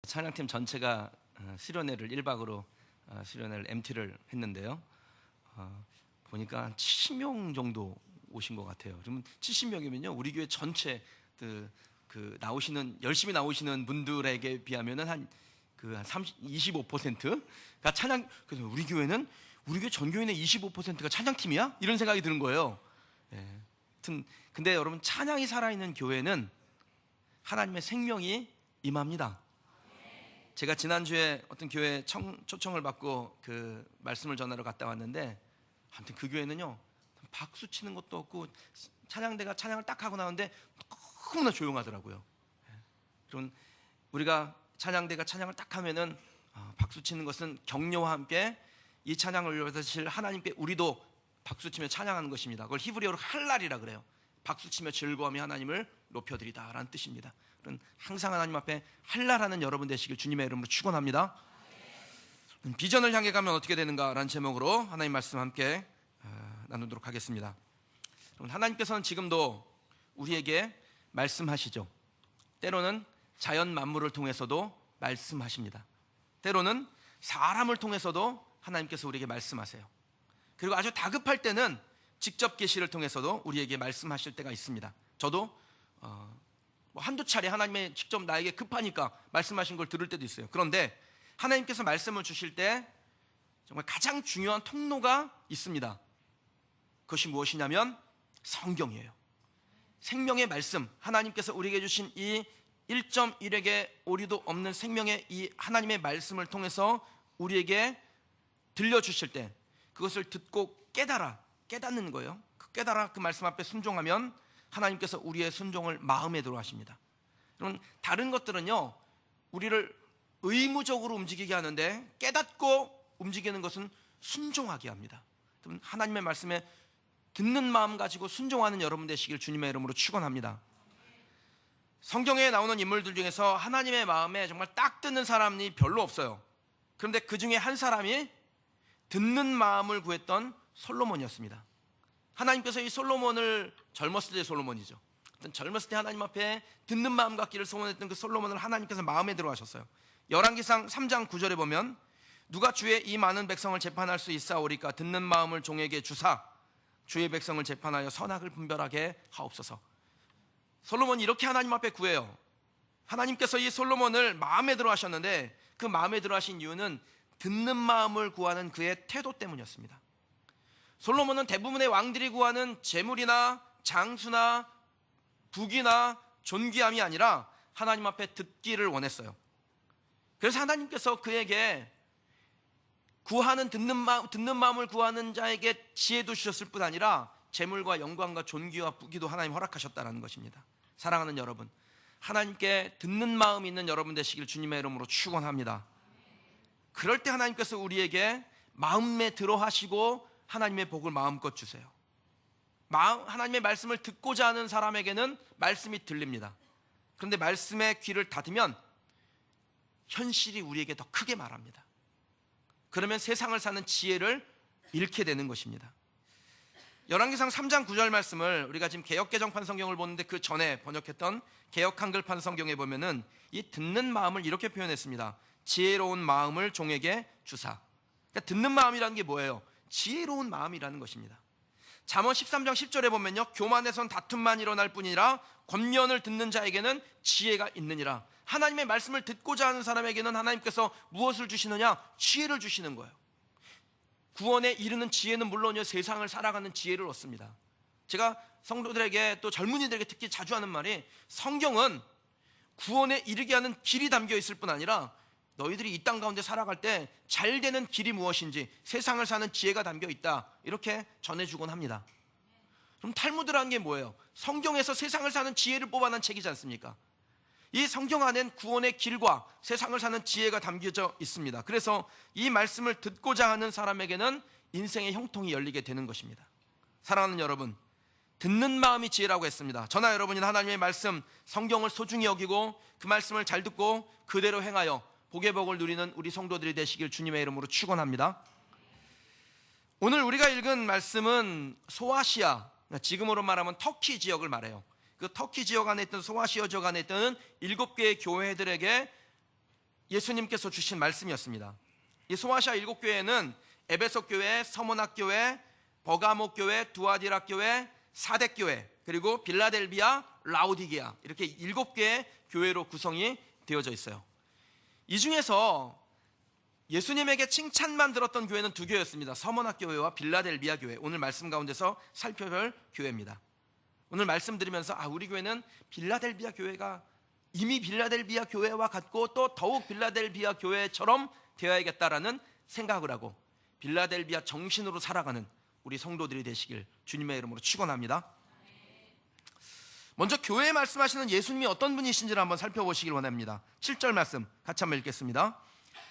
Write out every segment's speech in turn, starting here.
찬양팀 전체가 수련회를 1박으로 수련회를 MT를 했는데요. 보니까 한 70명 정도 오신 것 같아요. 그러면 70명이면요, 우리 교회 전체 나오시는 열심히 나오시는 분들에게 비하면은 한 25%가 찬양. 그래서 우리 교회 전교인의 25%가 찬양팀이야? 이런 생각이 드는 거예요. 근데 여러분, 찬양이 살아있는 교회는 하나님의 생명이 임합니다. 제가 지난주에 어떤 교회 초청을 받고 그 말씀을 전하러 갔다 왔는데, 아무튼 그 교회는요, 박수 치는 것도 없고 찬양대가 찬양을 딱 하고 나오는데 너무나 조용하더라고요. 그럼 우리가 찬양대가 찬양을 딱 하면은 박수 치는 것은 격려와 함께 이 찬양을 위하실 하나님께 우리도 박수 치며 찬양하는 것입니다. 그걸 히브리어로 할랄이라 그래요. 박수 치며 즐거움이 하나님을 높여드리다 라는 뜻입니다. 그럼 항상 하나님 앞에 할랄하는 여러분 되시길 주님의 이름으로 축원합니다. 비전을 향해 가면 어떻게 되는가 라는 제목으로 하나님 말씀 함께 나누도록 하겠습니다. 하나님께서는 지금도 우리에게 말씀하시죠. 때로는 자연 만물을 통해서도 말씀하십니다. 때로는 사람을 통해서도 하나님께서 우리에게 말씀하세요. 그리고 아주 다급할 때는 직접 계시를 통해서도 우리에게 말씀하실 때가 있습니다. 저도 한두 차례 하나님의 직접 나에게 급하니까 말씀하신 걸 들을 때도 있어요. 그런데 하나님께서 말씀을 주실 때 정말 가장 중요한 통로가 있습니다. 그것이 무엇이냐면 성경이에요. 생명의 말씀, 하나님께서 우리에게 주신 이 1.1획의 오류도 없는 생명의 이 하나님의 말씀을 통해서 우리에게 들려주실 때 그것을 듣고 깨닫는 거예요. 그 말씀 앞에 순종하면 하나님께서 우리의 순종을 마음에 들어 하십니다. 그럼 다른 것들은요, 우리를 의무적으로 움직이게 하는데 깨닫고 움직이는 것은 순종하게 합니다. 하나님의 말씀에 듣는 마음 가지고 순종하는 여러분 되시길 주님의 이름으로 축원합니다. 성경에 나오는 인물들 중에서 하나님의 마음에 정말 딱 듣는 사람이 별로 없어요. 그런데 그 중에 한 사람이 듣는 마음을 구했던 솔로몬이었습니다. 하나님께서 이 솔로몬을, 젊었을 때 솔로몬이죠, 젊었을 때 하나님 앞에 듣는 마음 갖기를 소원했던 그 솔로몬을 하나님께서 마음에 들어 하셨어요. 열왕기상 3장 9절에 보면, 누가 주의 이 많은 백성을 재판할 수 있사오리까? 듣는 마음을 종에게 주사 주의 백성을 재판하여 선악을 분별하게 하옵소서. 솔로몬이 이렇게 하나님 앞에 구해요. 하나님께서 이 솔로몬을 마음에 들어 하셨는데 그 마음에 들어 하신 이유는 듣는 마음을 구하는 그의 태도 때문이었습니다. 솔로몬은 대부분의 왕들이 구하는 재물이나 장수나 부귀나 존귀함이 아니라 하나님 앞에 듣기를 원했어요. 그래서 하나님께서 그에게 듣는 마음을 구하는 자에게 지혜도 주셨을 뿐 아니라 재물과 영광과 존귀와 부귀도 하나님 허락하셨다는 것입니다. 사랑하는 여러분, 하나님께 듣는 마음이 있는 여러분 되시길 주님의 이름으로 축원합니다. 그럴 때 하나님께서 우리에게 마음에 들어 하시고 하나님의 복을 마음껏 주세요. 하나님의 말씀을 듣고자 하는 사람에게는 말씀이 들립니다. 그런데 말씀의 귀를 닫으면 현실이 우리에게 더 크게 말합니다. 그러면 세상을 사는 지혜를 잃게 되는 것입니다. 열왕기상 3장 9절 말씀을 우리가 지금 개역개정판 성경을 보는데 그 전에 번역했던 개역한글판 성경에 보면은 이 듣는 마음을 이렇게 표현했습니다. 지혜로운 마음을 종에게 주사. 그러니까 듣는 마음이라는 게 뭐예요? 지혜로운 마음이라는 것입니다. 잠언 13장 10절에 보면요, 교만에선 다툼만 일어날 뿐이라 권면을 듣는 자에게는 지혜가 있느니라. 하나님의 말씀을 듣고자 하는 사람에게는 하나님께서 무엇을 주시느냐? 지혜를 주시는 거예요. 구원에 이르는 지혜는 물론이요, 세상을 살아가는 지혜를 얻습니다. 제가 성도들에게 또 젊은이들에게 특히 자주 하는 말이, 성경은 구원에 이르게 하는 길이 담겨 있을 뿐 아니라 너희들이 이 땅 가운데 살아갈 때 잘 되는 길이 무엇인지, 세상을 사는 지혜가 담겨 있다, 이렇게 전해주곤 합니다. 그럼 탈무드라는 게 뭐예요? 성경에서 세상을 사는 지혜를 뽑아낸 책이지 않습니까? 이 성경 안엔 구원의 길과 세상을 사는 지혜가 담겨져 있습니다. 그래서 이 말씀을 듣고자 하는 사람에게는 인생의 형통이 열리게 되는 것입니다. 사랑하는 여러분, 듣는 마음이 지혜라고 했습니다. 저나 여러분이 하나님의 말씀, 성경을 소중히 여기고 그 말씀을 잘 듣고 그대로 행하여 복의 복을 누리는 우리 성도들이 되시길 주님의 이름으로 축원합니다. 오늘 우리가 읽은 말씀은 소아시아, 지금으로 말하면 터키 지역을 말해요. 그 터키 지역 안에 있던 소아시아 지역 안에 있던 7개의 교회들에게 예수님께서 주신 말씀이었습니다. 이 소아시아 7교회는 에베소 교회, 서모낙 교회, 버가모 교회, 두아디라 교회, 사뎃 교회, 그리고 빌라델비아, 라오디게아, 이렇게 7개의 교회로 구성이 되어져 있어요. 이 중에서 예수님에게 칭찬만 들었던 교회는 2교회였습니다. 서모낙 교회와 빌라델비아 교회. 오늘 말씀 가운데서 살펴볼 교회입니다. 오늘 말씀드리면서 우리 교회는 빌라델비아 교회가 이미 빌라델비아 교회와 같고 또 더욱 빌라델비아 교회처럼 되어야겠다라는 생각을 하고 빌라델비아 정신으로 살아가는 우리 성도들이 되시길 주님의 이름으로 축원합니다. 먼저 교회에 말씀하시는 예수님이 어떤 분이신지를 한번 살펴보시길 원합니다. 7절 말씀 같이 한번 읽겠습니다.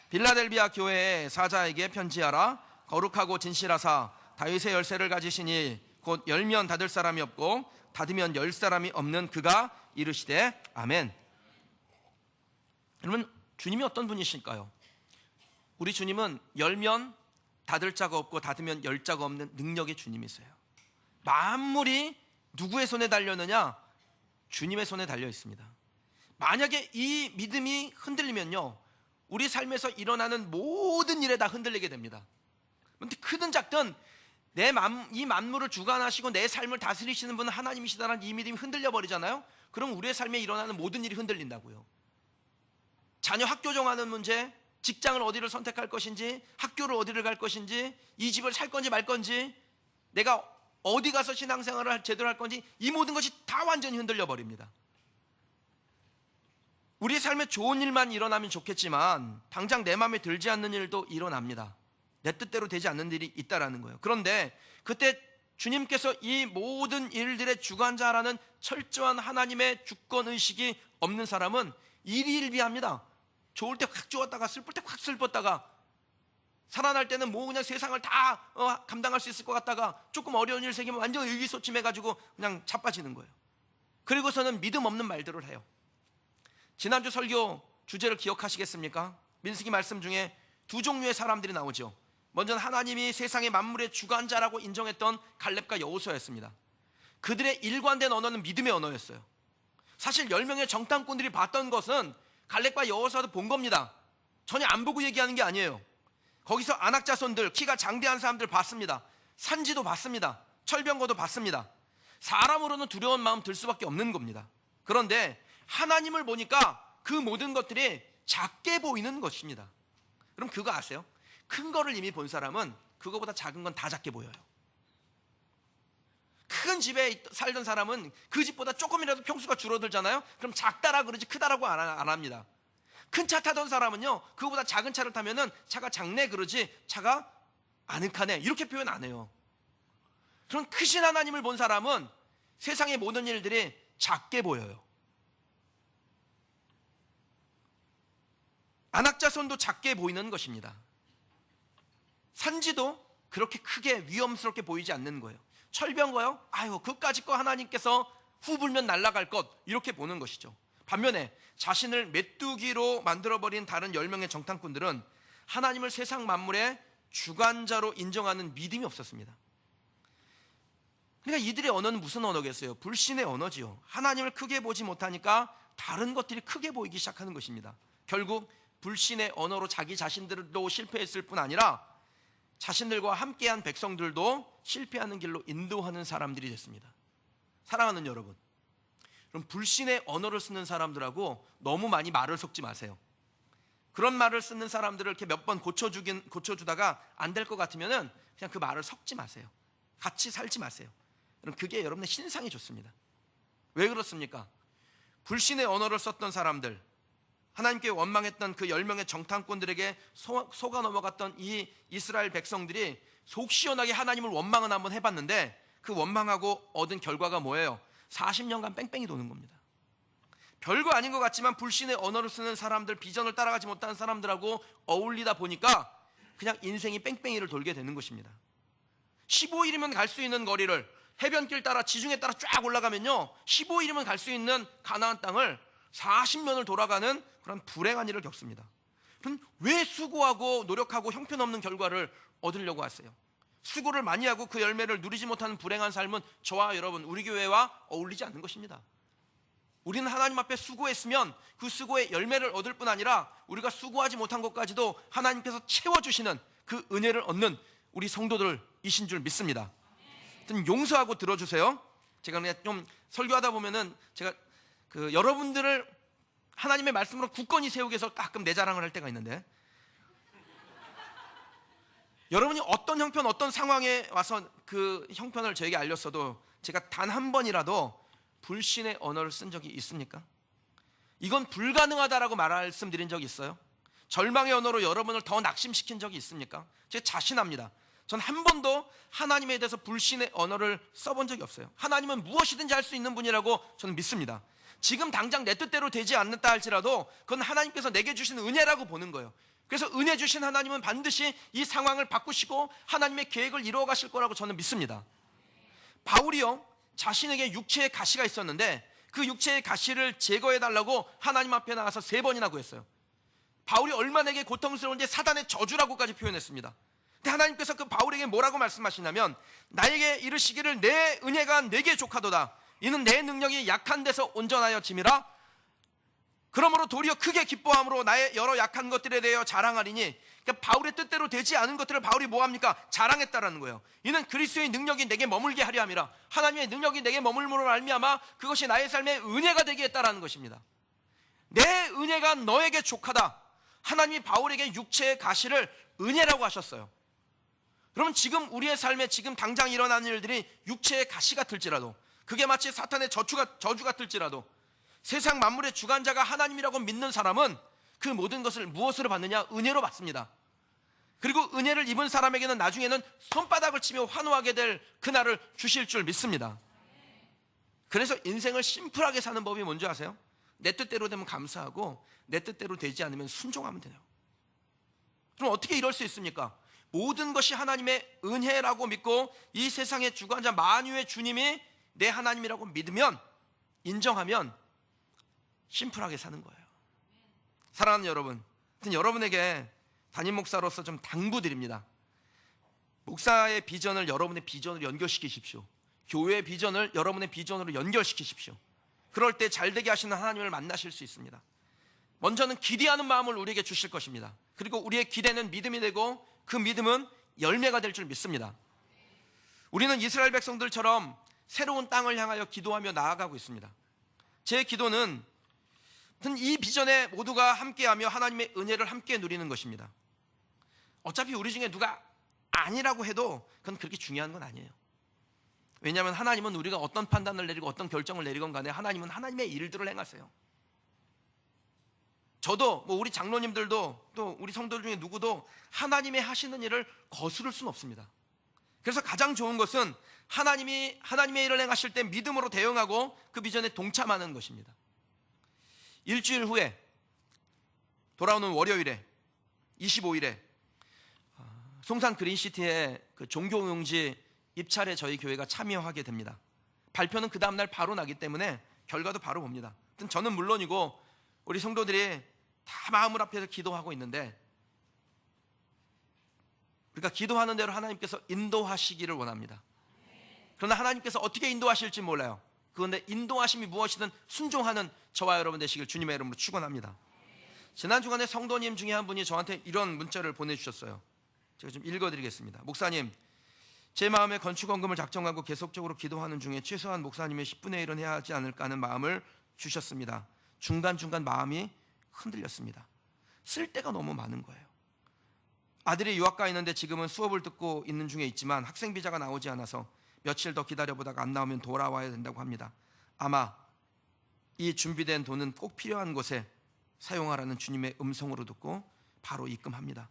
빌라델비아 교회의 사자에게 편지하라. 거룩하고 진실하사 다윗의 열쇠를 가지시니 곧 열면 닫을 사람이 없고 닫으면 열 사람이 없는 그가 이르시되 아멘. 여러분, 주님이 어떤 분이실까요? 우리 주님은 열면 닫을 자가 없고 닫으면 열 자가 없는 능력의 주님이세요. 만물이 누구의 손에 달렸느냐? 주님의 손에 달려 있습니다. 만약에 이 믿음이 흔들리면요, 우리 삶에서 일어나는 모든 일에 다 흔들리게 됩니다. 그런데 크든 작든 이 만물을 주관하시고 내 삶을 다스리시는 분은 하나님이시다라는 이 믿음이 흔들려 버리잖아요. 그럼 우리의 삶에 일어나는 모든 일이 흔들린다고요. 자녀 학교 정하는 문제, 직장을 어디를 선택할 것인지, 학교를 어디를 갈 것인지, 이 집을 살 건지 말 건지, 내가 어디 가서 신앙생활을 제대로 할 건지, 이 모든 것이 다 완전히 흔들려 버립니다. 우리의 삶에 좋은 일만 일어나면 좋겠지만 당장 내 마음에 들지 않는 일도 일어납니다. 내 뜻대로 되지 않는 일이 있다라는 거예요. 그런데 그때 주님께서 이 모든 일들의 주관자라는 철저한 하나님의 주권의식이 없는 사람은 일희일비합니다. 좋을 때 확 좋았다가 슬플 때 확 슬펐다가, 살아날 때는 뭐 그냥 세상을 다 감당할 수 있을 것 같다가 조금 어려운 일 생기면 완전 의기소침해가지고 그냥 자빠지는 거예요. 그리고서는 믿음 없는 말들을 해요. 지난주 설교 주제를 기억하시겠습니까? 민수기 말씀 중에 2 종류의 사람들이 나오죠. 먼저는 하나님이 세상의 만물의 주관자라고 인정했던 갈렙과 여호수아였습니다. 그들의 일관된 언어는 믿음의 언어였어요. 사실 10명의 정탐꾼들이 봤던 것은 갈렙과 여호수아도 본 겁니다. 전혀 안 보고 얘기하는 게 아니에요. 거기서 안악자손들, 키가 장대한 사람들 봤습니다. 산지도 봤습니다. 철병거도 봤습니다. 사람으로는 두려운 마음 들 수밖에 없는 겁니다. 그런데 하나님을 보니까 그 모든 것들이 작게 보이는 것입니다. 그럼 그거 아세요? 큰 거를 이미 본 사람은 그거보다 작은 건 다 작게 보여요. 큰 집에 살던 사람은 그 집보다 조금이라도 평수가 줄어들잖아요. 그럼 작다라 그러지 크다라고 안 합니다. 큰 차 타던 사람은요, 그거보다 작은 차를 타면은 차가 작네 그러지 차가 아늑하네 이렇게 표현 안 해요. 그런 크신 하나님을 본 사람은 세상의 모든 일들이 작게 보여요. 안악자손도 작게 보이는 것입니다. 산지도 그렇게 크게 위험스럽게 보이지 않는 거예요. 철병거요? 그까짓 거 하나님께서 후 불면 날아갈 것 이렇게 보는 것이죠. 반면에 자신을 메뚜기로 만들어버린 다른 10명의 정탐꾼들은 하나님을 세상 만물의 주관자로 인정하는 믿음이 없었습니다. 그러니까 이들의 언어는 무슨 언어겠어요? 불신의 언어지요. 하나님을 크게 보지 못하니까 다른 것들이 크게 보이기 시작하는 것입니다. 결국 불신의 언어로 자기 자신들도 실패했을 뿐 아니라 자신들과 함께한 백성들도 실패하는 길로 인도하는 사람들이 됐습니다. 사랑하는 여러분, 그럼 불신의 언어를 쓰는 사람들하고 너무 많이 말을 섞지 마세요. 그런 말을 쓰는 사람들을 이렇게 몇 번 고쳐주다가 안 될 것 같으면은 그냥 그 말을 섞지 마세요. 같이 살지 마세요. 그럼 그게 여러분의 신상이 좋습니다. 왜 그렇습니까? 불신의 언어를 썼던 사람들, 하나님께 원망했던 그 10명의 정탐꾼들에게 속아 넘어갔던 이 이스라엘 백성들이 속 시원하게 하나님을 원망은 한번 해봤는데 그 원망하고 얻은 결과가 뭐예요? 40년간 뺑뺑이 도는 겁니다. 별거 아닌 것 같지만 불신의 언어를 쓰는 사람들, 비전을 따라가지 못하는 사람들하고 어울리다 보니까 그냥 인생이 뺑뺑이를 돌게 되는 것입니다. 15일이면 갈 수 있는 거리를 해변길 따라 지중해 따라 쫙 올라가면요, 15일이면 갈 수 있는 가나안 땅을 40년을 돌아가는 그런 불행한 일을 겪습니다. 그럼 왜 수고하고 노력하고 형편없는 결과를 얻으려고 하세요? 수고를 많이 하고 그 열매를 누리지 못하는 불행한 삶은 저와 여러분, 우리 교회와 어울리지 않는 것입니다. 우리는 하나님 앞에 수고했으면 그 수고의 열매를 얻을 뿐 아니라 우리가 수고하지 못한 것까지도 하나님께서 채워주시는 그 은혜를 얻는 우리 성도들이신 줄 믿습니다. 용서하고 들어주세요. 제가 그냥 좀 설교하다 보면은 제가 여러분들을 하나님의 말씀으로 굳건히 세우기 위해서 가끔 내 자랑을 할 때가 있는데, 여러분이 어떤 형편, 어떤 상황에 와서 그 형편을 저에게 알렸어도 제가 단 한 번이라도 불신의 언어를 쓴 적이 있습니까? 이건 불가능하다라고 말씀드린 적이 있어요? 절망의 언어로 여러분을 더 낙심시킨 적이 있습니까? 제가 자신합니다. 전 한 번도 하나님에 대해서 불신의 언어를 써본 적이 없어요. 하나님은 무엇이든지 할 수 있는 분이라고 저는 믿습니다. 지금 당장 내 뜻대로 되지 않는다 할지라도 그건 하나님께서 내게 주신 은혜라고 보는 거예요. 그래서 은혜 주신 하나님은 반드시 이 상황을 바꾸시고 하나님의 계획을 이루어 가실 거라고 저는 믿습니다. 바울이요, 자신에게 육체의 가시가 있었는데 그 육체의 가시를 제거해 달라고 하나님 앞에 나가서 3번이나 구했어요. 바울이 얼마나 고통스러운지 사단의 저주라고까지 표현했습니다. 근데 하나님께서 그 바울에게 뭐라고 말씀하시냐면, 나에게 이르시기를 내 은혜가 내게 족하도다. 이는 내 능력이 약한 데서 온전하여 짐이라. 그러므로 도리어 크게 기뻐함으로 나의 여러 약한 것들에 대하여 자랑하리니. 그러니까 바울의 뜻대로 되지 않은 것들을 바울이 뭐합니까? 자랑했다라는 거예요. 이는 그리스도의 능력이 내게 머물게 하려 함이라. 하나님의 능력이 내게 머물므로 말미암아 그것이 나의 삶의 은혜가 되게 했다라는 것입니다. 내 은혜가 너에게 족하다. 하나님이 바울에게 육체의 가시를 은혜라고 하셨어요. 그러면 지금 우리의 삶에 지금 당장 일어나는 일들이 육체의 가시 같을지라도, 그게 마치 사탄의 저주 같을지라도, 세상 만물의 주관자가 하나님이라고 믿는 사람은 그 모든 것을 무엇으로 받느냐? 은혜로 받습니다. 그리고 은혜를 입은 사람에게는 나중에는 손바닥을 치며 환호하게 될 그날을 주실 줄 믿습니다. 그래서 인생을 심플하게 사는 법이 뭔지 아세요? 내 뜻대로 되면 감사하고 내 뜻대로 되지 않으면 순종하면 돼요. 그럼 어떻게 이럴 수 있습니까? 모든 것이 하나님의 은혜라고 믿고 이 세상의 주관자 만유의 주님이 내 하나님이라고 믿으면, 인정하면 심플하게 사는 거예요. 사랑하는 여러분, 여러분에게 담임 목사로서 좀 당부드립니다. 목사의 비전을 여러분의 비전으로 연결시키십시오. 교회의 비전을 여러분의 비전으로 연결시키십시오. 그럴 때 잘되게 하시는 하나님을 만나실 수 있습니다. 먼저는 기대하는 마음을 우리에게 주실 것입니다. 그리고 우리의 기대는 믿음이 되고 그 믿음은 열매가 될 줄 믿습니다. 우리는 이스라엘 백성들처럼 새로운 땅을 향하여 기도하며 나아가고 있습니다. 제 기도는 이 비전에 모두가 함께하며 하나님의 은혜를 함께 누리는 것입니다. 어차피 우리 중에 누가 아니라고 해도 그건 그렇게 중요한 건 아니에요. 왜냐하면 하나님은 우리가 어떤 판단을 내리고 어떤 결정을 내리건 간에 하나님은 하나님의 일들을 행하세요. 저도 우리 장로님들도 또 우리 성도들 중에 누구도 하나님의 하시는 일을 거스를 수는 없습니다. 그래서 가장 좋은 것은 하나님이 하나님의 일을 행하실 때 믿음으로 대응하고 그 비전에 동참하는 것입니다. 일주일 후에 돌아오는 월요일에 25일에 송산 그린시티의 그 종교용지 입찰에 저희 교회가 참여하게 됩니다. 발표는 그 다음날 바로 나기 때문에 결과도 바로 봅니다. 저는 물론이고 우리 성도들이 다 마음을 앞에서 기도하고 있는데, 우리가 기도하는 대로 하나님께서 인도하시기를 원합니다. 그러나 하나님께서 어떻게 인도하실지 몰라요. 그런데 인도하심이 무엇이든 순종하는 저와 여러분 되시길 주님의 이름으로 축원합니다. 지난 주간에 성도님 중에 한 분이 저한테 이런 문자를 보내주셨어요. 제가 좀 읽어드리겠습니다. 목사님, 제 마음에 건축원금을 작정하고 계속적으로 기도하는 중에 최소한 목사님의 10분의 1은 해야 하지 않을까 하는 마음을 주셨습니다. 중간중간 마음이 흔들렸습니다. 쓸 데가 너무 많은 거예요. 아들이 유학 가 있는데 지금은 수업을 듣고 있는 중에 있지만 학생 비자가 나오지 않아서 며칠 더 기다려보다가 안 나오면 돌아와야 된다고 합니다. 아마 이 준비된 돈은 꼭 필요한 곳에 사용하라는 주님의 음성으로 듣고 바로 입금합니다.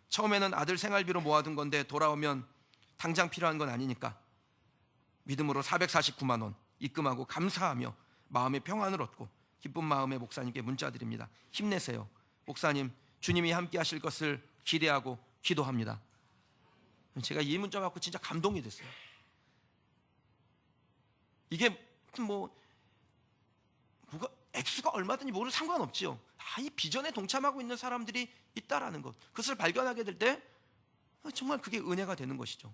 처음에는 아들 생활비로 모아둔 건데 돌아오면 당장 필요한 건 아니니까 믿음으로 449만 원 입금하고 감사하며 마음의 평안을 얻고 기쁜 마음에 목사님께 문자 드립니다. 힘내세요. 목사님, 주님이 함께 하실 것을 기대하고 기도합니다. 제가 이 문자 받고 진짜 감동이 됐어요. 이게 뭐가 액수가 얼마든지 모르는 상관없지요. 이 비전에 동참하고 있는 사람들이 있다라는 것, 그것을 발견하게 될 때 정말 그게 은혜가 되는 것이죠.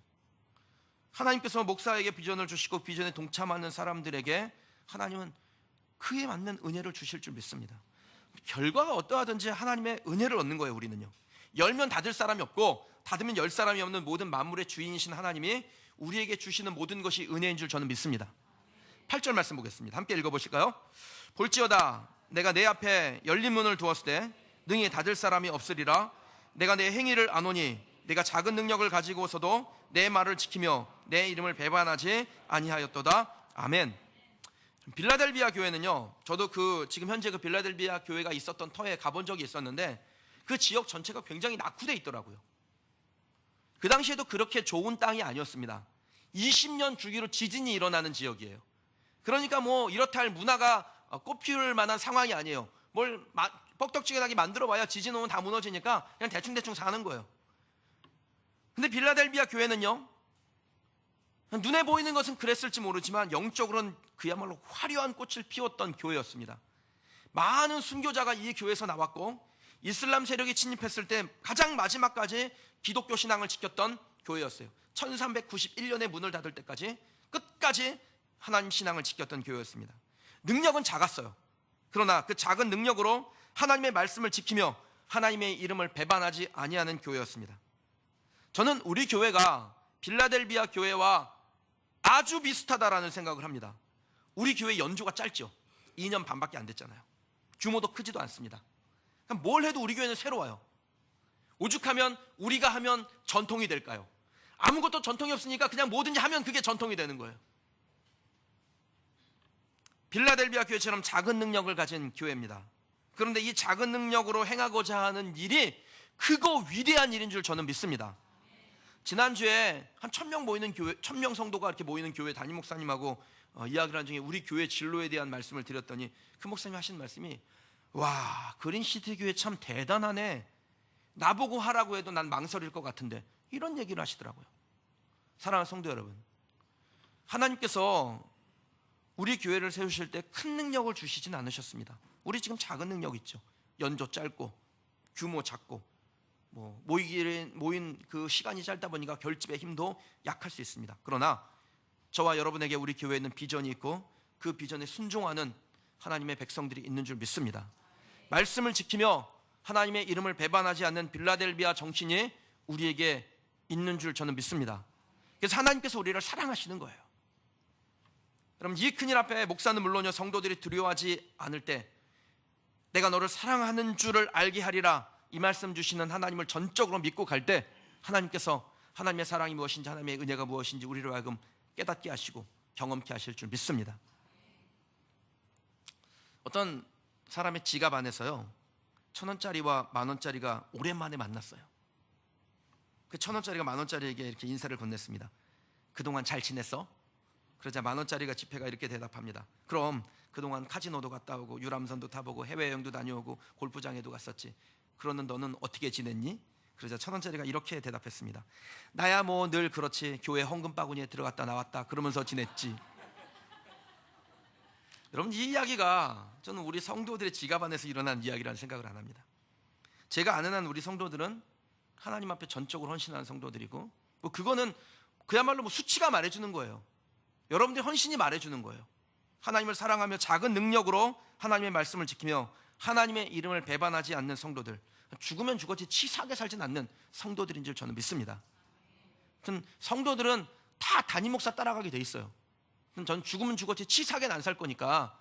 하나님께서 목사에게 비전을 주시고 비전에 동참하는 사람들에게 하나님은 그에 맞는 은혜를 주실 줄 믿습니다. 결과가 어떠하든지 하나님의 은혜를 얻는 거예요. 우리는요, 열면 닫을 사람이 없고 닫으면 열 사람이 없는 모든 만물의 주인이신 하나님이 우리에게 주시는 모든 것이 은혜인 줄 저는 믿습니다. 8절 말씀 보겠습니다. 함께 읽어보실까요? 볼지어다 내가 내 앞에 열린 문을 두었을 때 능히 닫을 사람이 없으리라. 내가 내 행위를 아노니 내가 작은 능력을 가지고서도 내 말을 지키며 내 이름을 배반하지 아니하였도다. 아멘. 빌라델비아 교회는요, 저도 지금 현재 그 빌라델비아 교회가 있었던 터에 가본 적이 있었는데 그 지역 전체가 굉장히 낙후돼 있더라고요. 그 당시에도 그렇게 좋은 땅이 아니었습니다. 20년 주기로 지진이 일어나는 지역이에요. 그러니까 뭐 이렇다 할 문화가 꽃피울 만한 상황이 아니에요. 뭘 뻑떡지근하게 만들어 봐야 지진 오면 다 무너지니까 그냥 대충대충 사는 거예요. 근데 빌라델비아 교회는요, 눈에 보이는 것은 그랬을지 모르지만 영적으로는 그야말로 화려한 꽃을 피웠던 교회였습니다. 많은 순교자가 이 교회에서 나왔고 이슬람 세력이 침입했을 때 가장 마지막까지 기독교 신앙을 지켰던 교회였어요. 1391년에 문을 닫을 때까지 끝까지 하나님 신앙을 지켰던 교회였습니다. 능력은 작았어요. 그러나 그 작은 능력으로 하나님의 말씀을 지키며 하나님의 이름을 배반하지 아니하는 교회였습니다. 저는 우리 교회가 빌라델비아 교회와 아주 비슷하다라는 생각을 합니다. 우리 교회 연조가 짧죠. 2년 반밖에 안 됐잖아요. 규모도 크지도 않습니다. 그럼 뭘 해도 우리 교회는 새로워요. 오죽하면 우리가 하면 전통이 될까요? 아무것도 전통이 없으니까 그냥 뭐든지 하면 그게 전통이 되는 거예요. 빌라델비아 교회처럼 작은 능력을 가진 교회입니다. 그런데 이 작은 능력으로 행하고자 하는 일이 크고 위대한 일인 줄 저는 믿습니다. 지난주에 한 1000명 모이는 교회, 1000명 성도가 이렇게 모이는 교회 담임 목사님하고 이야기를 한 중에 우리 교회 진로에 대한 말씀을 드렸더니 그 목사님이 하신 말씀이, 와, 그린시티 교회 참 대단하네. 나보고 하라고 해도 난 망설일 것 같은데, 이런 얘기를 하시더라고요. 사랑하는 성도 여러분, 하나님께서 우리 교회를 세우실 때 큰 능력을 주시진 않으셨습니다. 우리 지금 작은 능력 있죠. 연조 짧고 규모 작고 모인 그 시간이 짧다 보니까 결집의 힘도 약할 수 있습니다. 그러나 저와 여러분에게 우리 교회에는 비전이 있고 그 비전에 순종하는 하나님의 백성들이 있는 줄 믿습니다. 말씀을 지키며 하나님의 이름을 배반하지 않는 빌라델비아 정신이 우리에게 있는 줄 저는 믿습니다. 그래서 하나님께서 우리를 사랑하시는 거예요. 여러분, 이 큰일 앞에 목사는 물론요, 성도들이 두려워하지 않을 때 내가 너를 사랑하는 줄을 알게 하리라, 이 말씀 주시는 하나님을 전적으로 믿고 갈 때 하나님께서 하나님의 사랑이 무엇인지, 하나님의 은혜가 무엇인지 우리로 하여금 깨닫게 하시고 경험케 하실 줄 믿습니다. 어떤 사람의 지갑 안에서요, 1000원짜리와 만원짜리가 오랜만에 만났어요. 그 1000원짜리가 만원짜리에게 이렇게 인사를 건넸습니다. 그동안 잘 지냈어? 그러자 만원짜리가 지폐가 이렇게 대답합니다. 그럼 그동안 카지노도 갔다 오고 유람선도 타보고 해외여행도 다녀오고 골프장에도 갔었지. 그러는 너는 어떻게 지냈니? 그러자 1000원짜리가 이렇게 대답했습니다. 나야 뭐 늘 그렇지. 교회 헌금 바구니에 들어갔다 나왔다 그러면서 지냈지. 여러분, 이 이야기가 저는 우리 성도들의 지갑 안에서 일어난 이야기라는 생각을 안 합니다. 제가 아는 한 우리 성도들은 하나님 앞에 전적으로 헌신하는 성도들이고, 그거는 그야말로 수치가 말해주는 거예요. 여러분들이 헌신이 말해주는 거예요. 하나님을 사랑하며 작은 능력으로 하나님의 말씀을 지키며 하나님의 이름을 배반하지 않는 성도들, 죽으면 죽었지 치사하게 살진 않는 성도들인 줄 저는 믿습니다. 성도들은 다 담임 목사 따라가게 돼 있어요. 전 죽으면 죽었지 치사하게는 안 살 거니까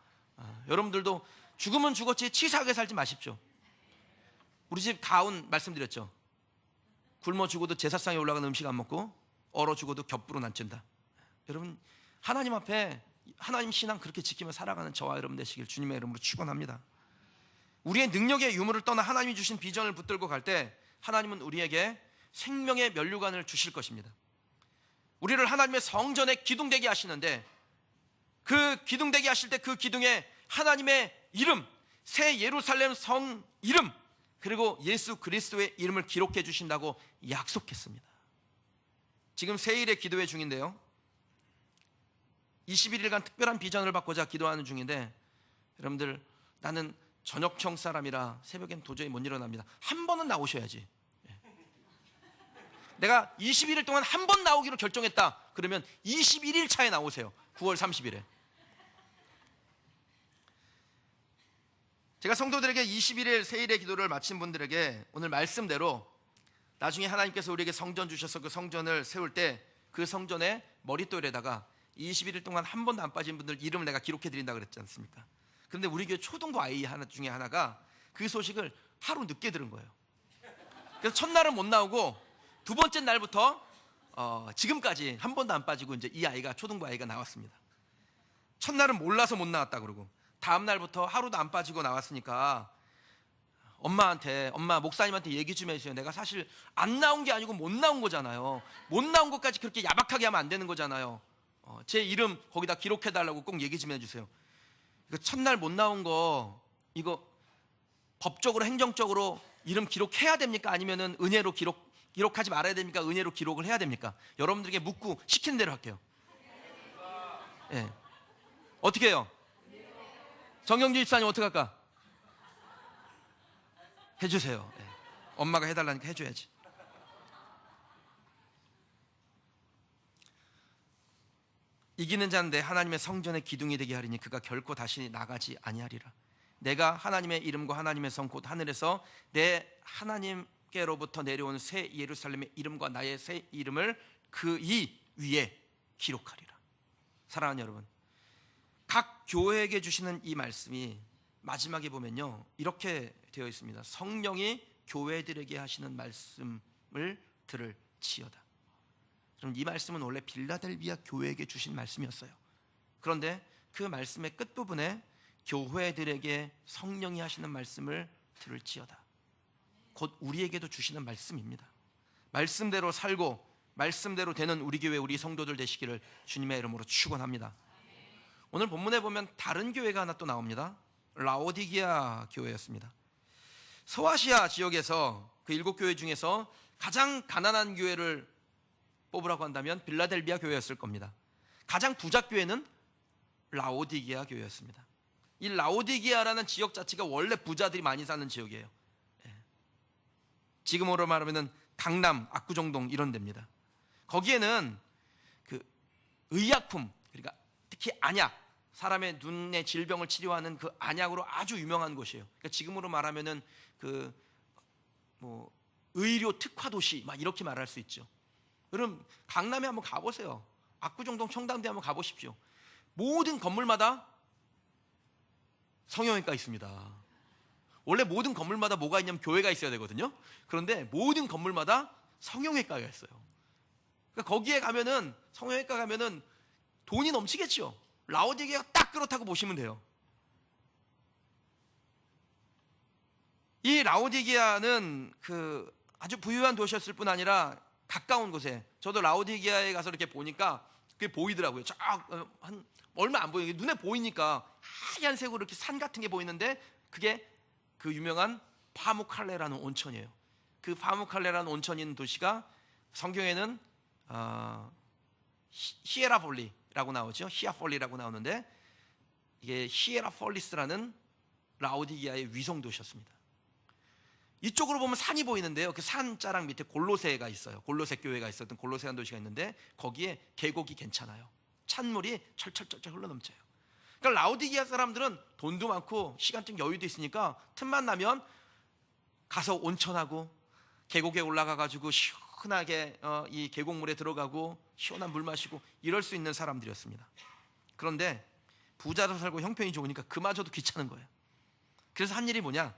여러분들도 죽으면 죽었지 치사하게 살지 마십시오. 우리 집 가훈 말씀드렸죠. 굶어 죽어도 제사상에 올라가는 음식 안 먹고 얼어 죽어도 겹부로 난찐다. 여러분, 하나님 앞에 하나님 신앙 그렇게 지키며 살아가는 저와 여러분 되시길 주님의 이름으로 축원합니다. 우리의 능력의 유무를 떠나 하나님이 주신 비전을 붙들고 갈 때 하나님은 우리에게 생명의 면류관을 주실 것입니다. 우리를 하나님의 성전에 기둥되게 하시는데, 그 기둥되게 하실 때 그 기둥에 하나님의 이름, 새 예루살렘 성 이름, 그리고 예수 그리스도의 이름을 기록해 주신다고 약속했습니다. 지금 새일의 기도회 중인데요, 21일간 특별한 비전을 받고자 기도하는 중인데, 여러분들, 나는 저녁형 사람이라 새벽엔 도저히 못 일어납니다. 한 번은 나오셔야지. 내가 21일 동안 한 번 나오기로 결정했다 그러면 21일 차에 나오세요. 9월 30일에. 제가 성도들에게 21일 세일의 기도를 마친 분들에게 오늘 말씀대로 나중에 하나님께서 우리에게 성전 주셔서 그 성전을 세울 때 그 성전의 머릿돌에다가 21일 동안 한 번도 안 빠진 분들 이름을 내가 기록해 드린다 그랬지 않습니까? 그런데 우리 교회 초등부 아이 하나 중에 하나가 그 소식을 하루 늦게 들은 거예요. 그래서 첫날은 못 나오고 두 번째 날부터 지금까지 한 번도 안 빠지고 이제 이 아이가 초등부 아이가 나왔습니다. 첫날은 몰라서 못 나왔다 그러고 다음 날부터 하루도 안 빠지고 나왔으니까 엄마 목사님한테 얘기 좀 해주세요. 내가 사실 안 나온 게 아니고 못 나온 거잖아요. 못 나온 것까지 그렇게 야박하게 하면 안 되는 거잖아요. 제 이름 거기다 기록해 달라고 꼭 얘기 좀 해주세요. 첫날 못 나온 거 이거 법적으로 행정적으로 이름 기록해야 됩니까? 아니면은 은혜로 기록하지 말아야 됩니까? 은혜로 기록을 해야 됩니까? 여러분들에게 묻고 시키는 대로 할게요. 예. 어떻게 해요? 정경주 집사님 어떻게 할까? 해주세요. 예. 엄마가 해달라니까 해줘야지. 이기는 자는 내 하나님의 성전의 기둥이 되게 하리니 그가 결코 다시 나가지 아니하리라. 내가 하나님의 이름과 하나님의 성 곧 하늘에서 내 하나님께로부터 내려온 새 예루살렘의 이름과 나의 새 이름을 그 이 위에 기록하리라. 사랑하는 여러분, 각 교회에게 주시는 이 말씀이 마지막에 보면요 이렇게 되어 있습니다. 성령이 교회들에게 하시는 말씀을 들을지어다. 그럼 이 말씀은 원래 빌라델비아 교회에게 주신 말씀이었어요. 그런데 그 말씀의 끝부분에 교회들에게 성령이 하시는 말씀을 들을지어다. 곧 우리에게도 주시는 말씀입니다. 말씀대로 살고 말씀대로 되는 우리 교회 우리 성도들 되시기를 주님의 이름으로 축원합니다. 오늘 본문에 보면 다른 교회가 하나 또 나옵니다. 라오디게아 교회였습니다. 서아시아 지역에서 그 7교회 중에서 가장 가난한 교회를 뽑으라고 한다면 빌라델비아 교회였을 겁니다. 가장 부자 교회는 라오디게아 교회였습니다. 이 라오디게아라는 지역 자체가 원래 부자들이 많이 사는 지역이에요. 지금으로 말하면 강남, 압구정동 이런 데입니다. 거기에는 그 의약품, 그러니까 특히 안약, 사람의 눈의 질병을 치료하는 그 안약으로 아주 유명한 곳이에요. 그러니까 지금으로 말하면은 그 뭐 의료 특화 도시 막 이렇게 말할 수 있죠. 여러분 강남에 한번 가보세요. 압구정동, 청담대 한번 가보십시오. 모든 건물마다 성형외과 있습니다. 원래 모든 건물마다 뭐가 있냐면 교회가 있어야 되거든요. 그런데 모든 건물마다 성형외과가 있어요. 그러니까 거기에 가면은 성형외과 가면은 돈이 넘치겠죠. 라오디게아가 딱 그렇다고 보시면 돼요. 이 라오디게아는 그 아주 부유한 도시였을 뿐 아니라 가까운 곳에, 저도 라오디게아에 가서 이렇게 보니까 그게 보이더라고요. 한 얼마 안 보여요. 눈에 보이니까 하얀색으로 이렇게 산 같은 게 보이는데 그게 그 유명한 파무칼레라는 온천이에요. 그 파무칼레라는 온천이 있는 도시가 성경에는 히에라폴리라고 나오죠. 히아폴리라고 나오는데 이게 히에라폴리스라는 라오디게아의 위성 도시였습니다. 이쪽으로 보면 산이 보이는데요. 그 산 자락 밑에 골로새가 있어요. 골로새 교회가 있었던 골로새라는 도시가 있는데 거기에 계곡이 괜찮아요. 찬물이 철철철철 흘러넘쳐요. 그러니까 라오디게아 사람들은 돈도 많고 시간적 여유도 있으니까 틈만 나면 가서 온천하고 계곡에 올라가 가지고 시원하게 이 계곡물에 들어가고 시원한 물 마시고 이럴 수 있는 사람들이었습니다. 그런데 부자로 살고 형편이 좋으니까 그마저도 귀찮은 거예요. 그래서 한 일이 뭐냐,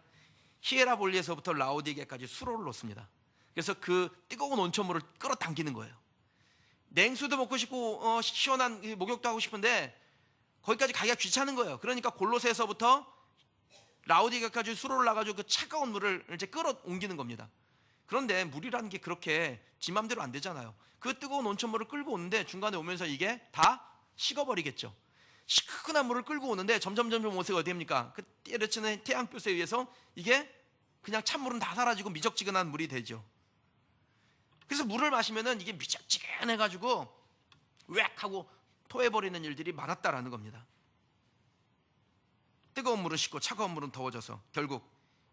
히에라볼리에서부터 라오디게까지 수로를 놓습니다. 그래서 그 뜨거운 온천물을 끌어당기는 거예요. 냉수도 먹고 싶고 시원한 목욕도 하고 싶은데 거기까지 가기가 귀찮은 거예요. 그러니까 골로새에서부터 라오디게까지 수로를 놔가지고 그 차가운 물을 이제 끌어 옮기는 겁니다. 그런데 물이라는 게 그렇게 지 맘대로 안 되잖아요. 그 뜨거운 온천물을 끌고 오는데 중간에 오면서 이게 다 식어버리겠죠. 시큰한 물을 끌고 오는데 점점 옷에 어디 됩니까? 그 때려치는 태양볕에 의해서 이게 그냥 찬물은 다 사라지고 미적지근한 물이 되죠. 그래서 물을 마시면은 이게 미적지근해가지고 웩 하고 토해버리는 일들이 많았다라는 겁니다. 뜨거운 물은 식고 차가운 물은 더워져서 결국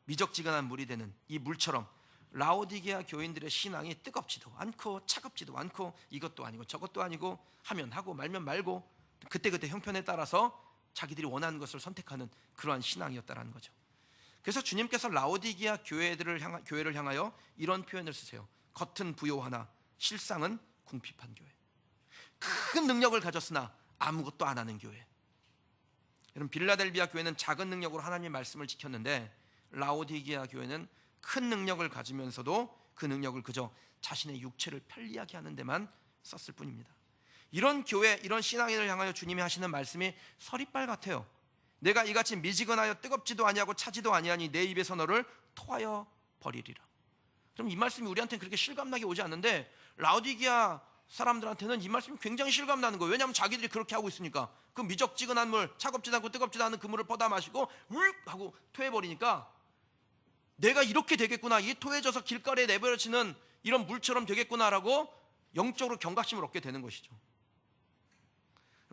미적지근한 물이 되는 이 물처럼 라오디게아 교인들의 신앙이 뜨겁지도 않고 차갑지도 않고 이것도 아니고 저것도 아니고 하면 하고 말면 말고 그때그때 형편에 따라서 자기들이 원하는 것을 선택하는 그러한 신앙이었다라는 거죠. 그래서 주님께서 라오디게아 교회를 향하여 이런 표현을 쓰세요. 겉은 부요하나 실상은 궁핍한 교회. 큰 능력을 가졌으나 아무것도 안 하는 교회. 여러분, 빌라델비아 교회는 작은 능력으로 하나님의 말씀을 지켰는데 라오디게아 교회는 큰 능력을 가지면서도 그 능력을 그저 자신의 육체를 편리하게 하는 데만 썼을 뿐입니다. 이런 교회, 이런 신앙인을 향하여 주님이 하시는 말씀이 서리빨 같아요. 내가 이같이 미지근하여 뜨겁지도 아니하고 차지도 아니하니 내 입에서 너를 토하여 버리리라. 그럼 이 말씀이 우리한테는 그렇게 실감나게 오지 않는데 라오디게아 사람들한테는 이 말씀이 굉장히 실감나는 거예요. 왜냐하면 자기들이 그렇게 하고 있으니까. 그 미적지근한 물, 차갑지도 않고 뜨겁지도 않은 그 물을 퍼다 마시고 울 하고 토해버리니까 내가 이렇게 되겠구나, 이 토해져서 길거리에 내버려지는 이런 물처럼 되겠구나라고 영적으로 경각심을 얻게 되는 것이죠.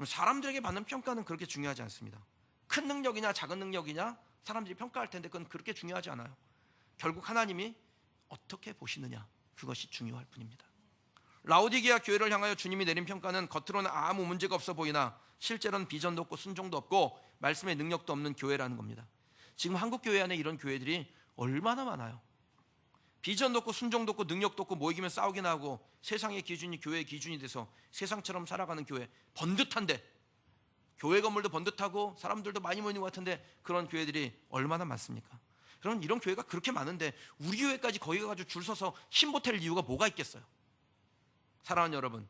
사람들에게 받는 평가는 그렇게 중요하지 않습니다. 큰 능력이냐 작은 능력이냐 사람들이 평가할 텐데 그건 그렇게 중요하지 않아요. 결국 하나님이 어떻게 보시느냐, 그것이 중요할 뿐입니다. 라오디게아 교회를 향하여 주님이 내린 평가는 겉으로는 아무 문제가 없어 보이나 실제로는 비전도 없고 순종도 없고 말씀의 능력도 없는 교회라는 겁니다. 지금 한국 교회 안에 이런 교회들이 얼마나 많아요. 비전도 없고 순종도 없고 능력도 없고 모이기면 싸우기나 하고 세상의 기준이 교회의 기준이 돼서 세상처럼 살아가는 교회, 번듯한데 교회 건물도 번듯하고 사람들도 많이 모이는 것 같은데 그런 교회들이 얼마나 많습니까? 그럼 이런 교회가 그렇게 많은데 우리 교회까지 거기 가가지고 줄 서서 힘보탤 이유가 뭐가 있겠어요? 사랑하는 여러분,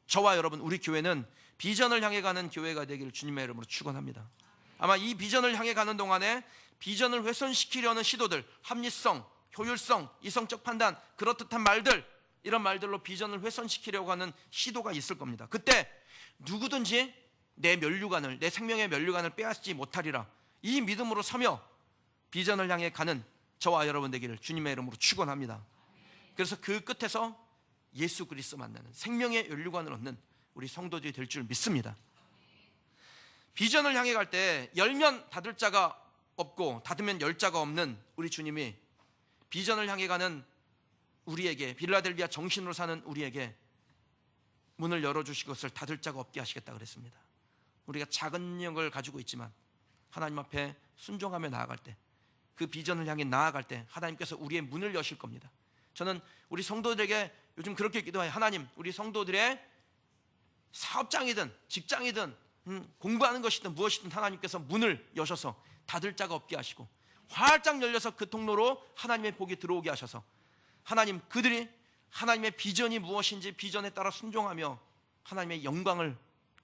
저와 여러분, 우리 교회는 비전을 향해 가는 교회가 되기를 주님의 이름으로 축원합니다. 아마 이 비전을 향해 가는 동안에 비전을 훼손시키려는 시도들, 합리성, 효율성, 이성적 판단, 그렇듯한 말들, 이런 말들로 비전을 훼손시키려고 하는 시도가 있을 겁니다. 그때 누구든지 내 면류관을, 내 생명의 면류관을 빼앗지 못하리라, 이 믿음으로 서며 비전을 향해 가는 저와 여러분 되기를 주님의 이름으로 축원합니다. 그래서 그 끝에서 예수 그리스도 만나는 생명의 면류관을 얻는 우리 성도들이 될 줄 믿습니다. 비전을 향해 갈 때 열면 닫을 자가 없고 닫으면 열 자가 없는 우리 주님이 비전을 향해 가는 우리에게, 빌라델비아 정신으로 사는 우리에게 문을 열어주실 것을 닫을 자가 없게 하시겠다 그랬습니다. 우리가 작은 능력을 가지고 있지만 하나님 앞에 순종하며 나아갈 때, 그 비전을 향해 나아갈 때 하나님께서 우리의 문을 여실 겁니다. 저는 우리 성도들에게 요즘 그렇게 기도해요. 하나님, 우리 성도들의 사업장이든 직장이든 공부하는 것이든 무엇이든 하나님께서 문을 여셔서 닫을 자가 없게 하시고 활짝 열려서 그 통로로 하나님의 복이 들어오게 하셔서 하나님, 그들이 하나님의 비전이 무엇인지 비전에 따라 순종하며 하나님의 영광을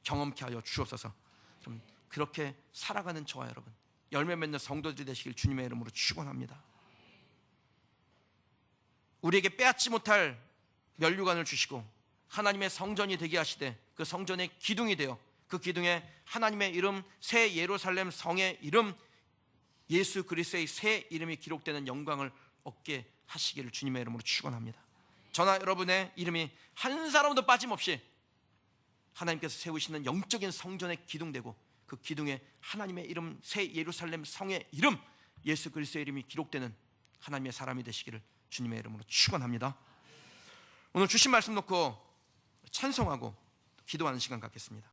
경험케 하여 주옵소서. 좀 그렇게 살아가는 저와 여러분, 열매 맺는 성도들이 되시길 주님의 이름으로 축원합니다. 우리에게 빼앗지 못할 면류관을 주시고 하나님의 성전이 되게 하시되 그 성전의 기둥이 되어 그 기둥에 하나님의 이름, 새 예루살렘 성의 이름, 예수 그리스도의 새 이름이 기록되는 영광을 얻게 하시기를 주님의 이름으로 축원합니다. 저나 여러분의 이름이 한 사람도 빠짐없이 하나님께서 세우시는 영적인 성전의 기둥되고 그 기둥에 하나님의 이름, 새 예루살렘 성의 이름, 예수 그리스도의 이름이 기록되는 하나님의 사람이 되시기를 주님의 이름으로 축원합니다. 오늘 주신 말씀 놓고 찬송하고 기도하는 시간 갖겠습니다.